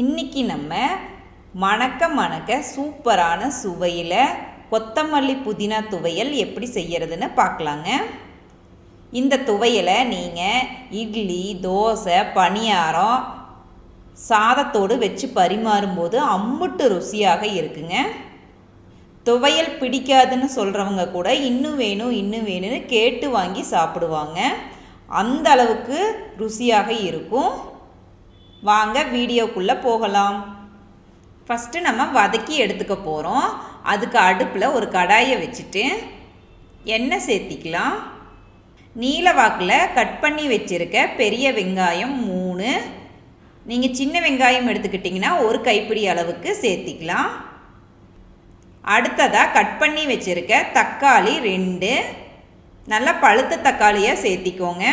இன்றைக்கி நம்ம மணக்க சூப்பரான சுவையில் கொத்தமல்லி புதினா துவையல் எப்படி செய்கிறதுன்னு பார்க்கலாங்க. இந்த துவையலை நீங்கள் இட்லி, தோசை, பணியாரம், சாதத்தோடு வச்சு பரிமாறும்போது அம்புட்டு ருசியாக இருக்குங்க. துவையல் பிடிக்காதுன்னு சொல்கிறவங்க கூட இன்னும் வேணும்னு கேட்டு வாங்கி சாப்பிடுவாங்க. அந்த அளவுக்கு ருசியாக இருக்கும். வாங்க வீடியோக்குள்ளே போகலாம். ஃபஸ்ட்டு நம்ம வதக்கி எடுத்துக்க போகிறோம். அதுக்கு அடுப்பில் ஒரு கடாயை வச்சுட்டு எண்ணெய் சேர்த்திக்கலாம். நீல வாக்கில் கட் பண்ணி வச்சுருக்க பெரிய வெங்காயம் 3, நீங்கள் சின்ன வெங்காயம் எடுத்துக்கிட்டிங்கன்னா ஒரு கைப்பிடி அளவுக்கு சேர்த்திக்கலாம். அடுத்ததாக கட் பண்ணி வச்சுருக்க தக்காளி 2, நல்லா பழுத்த தக்காளியாக சேர்த்திக்கோங்க.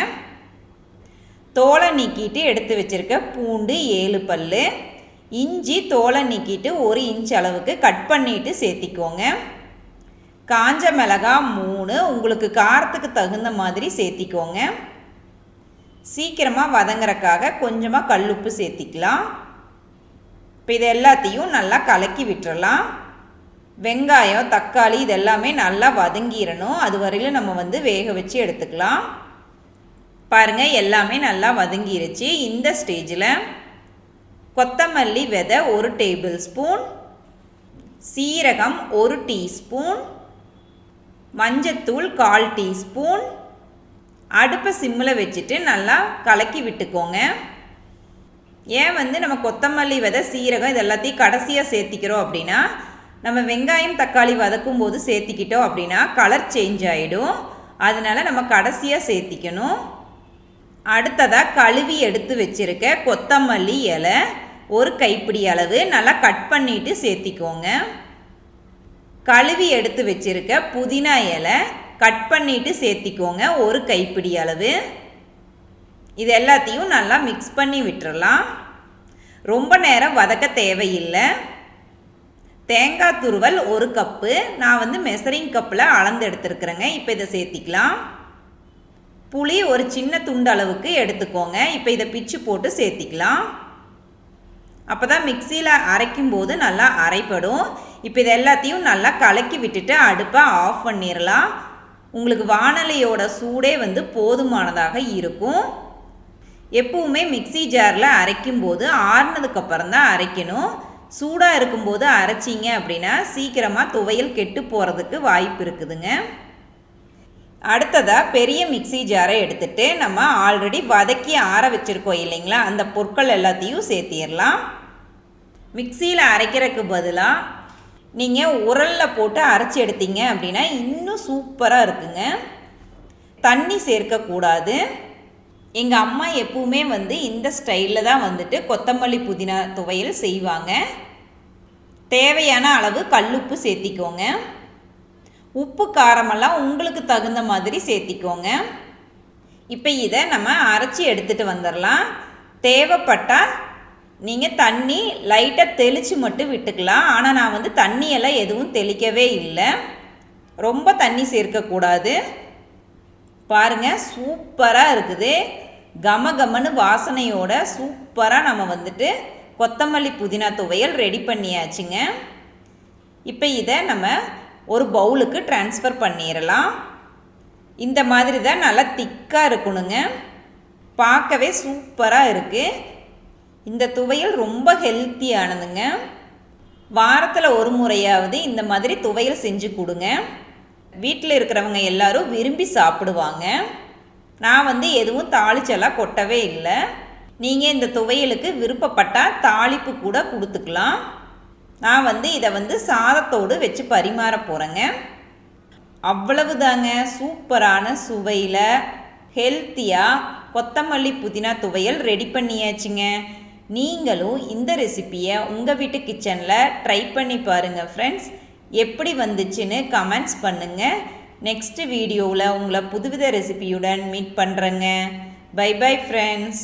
தோலை நீக்கிட்டு எடுத்து வச்சுருக்க பூண்டு 7 பல், இஞ்சி தோலை நீக்கிட்டு 1 இன்ச் அளவுக்கு கட் பண்ணிவிட்டு சேர்த்திக்கோங்க. காஞ்ச மிளகாய் 3, உங்களுக்கு காரத்துக்கு தகுந்த மாதிரி சேர்த்திக்கோங்க. சீக்கிரமாக வதங்குறக்காக கொஞ்சமாக கல்லுப்பு சேர்த்திக்கலாம். இப்போ இது எல்லாத்தையும் நல்லா கலக்கி விட்டுறலாம். வெங்காயம், தக்காளி இதெல்லாமே நல்லா வதங்கிடணும். அது வரையிலும் நம்ம வேக வச்சு எடுத்துக்கலாம். பாருங்கள், எல்லாமே நல்லா வதங்கிருச்சு. இந்த ஸ்டேஜில் கொத்தமல்லி விதை 1 டேபிள் ஸ்பூன், சீரகம் 1 டீஸ்பூன், மஞ்சத்தூள் 1/4 டீஸ்பூன், அடுப்பை சிம்மில் வச்சுட்டு நல்லா கலக்கி விட்டுக்கோங்க. ஏன் நம்ம கொத்தமல்லி விதை, சீரகம் இது எல்லாத்தையும் கடைசியாக சேர்த்திக்கிறோம் அப்படின்னா, நம்ம வெங்காயம் தக்காளி வதக்கும் போது சேர்த்திக்கிட்டோம் அப்படின்னா கலர் சேஞ்ச் ஆகிடும். அதனால் நம்ம கடைசியாக சேர்த்திக்கணும். அடுத்ததாக கழுவி எடுத்து வச்சுருக்க கொத்தமல்லி இலை 1 கைப்பிடி அளவு நல்லா கட் பண்ணிவிட்டு சேர்த்திக்கோங்க. கழுவி எடுத்து வச்சுருக்க புதினா இலை கட் பண்ணிவிட்டு சேர்த்திக்கோங்க 1 கைப்பிடி அளவு. இது எல்லாத்தையும் நல்லா மிக்ஸ் பண்ணி விட்டுறலாம். ரொம்ப நேரம் வதக்க தேவையில்லை. தேங்காய் துருவல் 1 கப்பு, நான் மெஷரிங் கப்பில் அளந்து எடுத்துருக்குறேங்க. இப்போ இதை சேர்த்திக்கலாம். புளி ஒரு சின்ன துண்டு அளவுக்கு எடுத்துக்கோங்க. இப்போ இதை பிச்சு போட்டு சேர்த்திக்கலாம். அப்போ தான் மிக்சியில் அரைக்கும்போது நல்லா அரைப்படும். இப்போ இது எல்லாத்தையும் நல்லா கலக்கி விட்டுட்டு அடுப்பை ஆஃப் பண்ணிடலாம். உங்களுக்கு வாணலியோட சூடே போதுமானதாக இருக்கும். எப்பவுமே மிக்சி ஜாரில் அரைக்கும்போது ஆறுனதுக்கப்புறம் தான் அரைக்கணும். சூடாக இருக்கும்போது அரைச்சிங்க அப்படின்னா சீக்கிரமாக துவையல் கெட்டு போகிறதுக்கு வாய்ப்பு இருக்குதுங்க. அடுத்ததாக பெரிய மிக்சி ஜாரை எடுத்துகிட்டு நம்ம ஆல்ரெடி வதக்கி ஆற வச்சுருக்கோம் இல்லைங்களா, அந்த பொருட்கள் எல்லாத்தையும் சேர்த்திடலாம். மிக்சியில் அரைக்கிறதுக்கு பதிலாக நீங்கள் உரலில் போட்டு அரைச்சி எடுத்தீங்க அப்படின்னா இன்னும் சூப்பராக இருக்குங்க. தண்ணி சேர்க்கக்கூடாது. எங்கள் அம்மா எப்பவுமே இந்த ஸ்டைலில் தான் கொத்தமல்லி புதினா துவையல் செய்வாங்க. தேவையான அளவு கல்லுப்பு சேர்த்திக்கோங்க. உப்பு காரமெல்லாம் உங்களுக்கு தகுந்த மாதிரி சேர்த்திக்கோங்க. இப்போ இதை நம்ம அரைச்சி எடுத்துகிட்டு வந்துடலாம். தேவைப்பட்டால் நீங்கள் தண்ணி லைட்டாக தெளித்து மட்டும் விட்டுக்கலாம். ஆனால் நான் தண்ணியெல்லாம் எதுவும் தெளிக்கவே இல்லை. ரொம்ப தண்ணி சேர்க்கக்கூடாது. பாருங்கள், சூப்பராக இருக்குது. கமகமன்னு வாசனையோட சூப்பராக நம்ம கொத்தமல்லி புதினா துவையல் ரெடி பண்ணியாச்சுங்க. இப்போ இதை நம்ம ஒரு பவுலுக்கு ட்ரான்ஸ்ஃபர் பண்ணிடலாம். இந்த மாதிரி தான் நல்லா திக்காக இருக்கணுங்க. பார்க்கவே சூப்பராக இருக்குது. இந்த துவையல் ரொம்ப ஹெல்த்தியானதுங்க. வாரத்தில் ஒரு முறையாவது இந்த மாதிரி துவையல் செஞ்சு கொடுங்க. வீட்டில் இருக்கிறவங்க எல்லாரும் விரும்பி சாப்பிடுவாங்க. நான் எதுவும் தாளிச்செல்லாம் கொட்டவே இல்லை. நீங்கள் இந்த துவையலுக்கு விருப்பப்பட்டால் தாளிப்பு கூட கொடுத்துக்கலாம். நான் இதை சாதத்தோடு வச்சு பரிமாற போகிறேங்க. அவ்வளவுதாங்க. சூப்பரான சுவையில் ஹெல்த்தியாக கொத்தமல்லி புதினா துவையல் ரெடி பண்ணியாச்சுங்க. நீங்களும் இந்த ரெசிப்பியை உங்கள் வீட்டு கிச்சனில் ட்ரை பண்ணி பாருங்கள் ஃப்ரெண்ட்ஸ். எப்படி வந்துச்சுன்னு கமெண்ட்ஸ் பண்ணுங்கள். நெக்ஸ்ட் வீடியோவில் உங்களை புதுவித ரெசிபியுடன் மீட் பண்ணுறேங்க. Bye bye friends.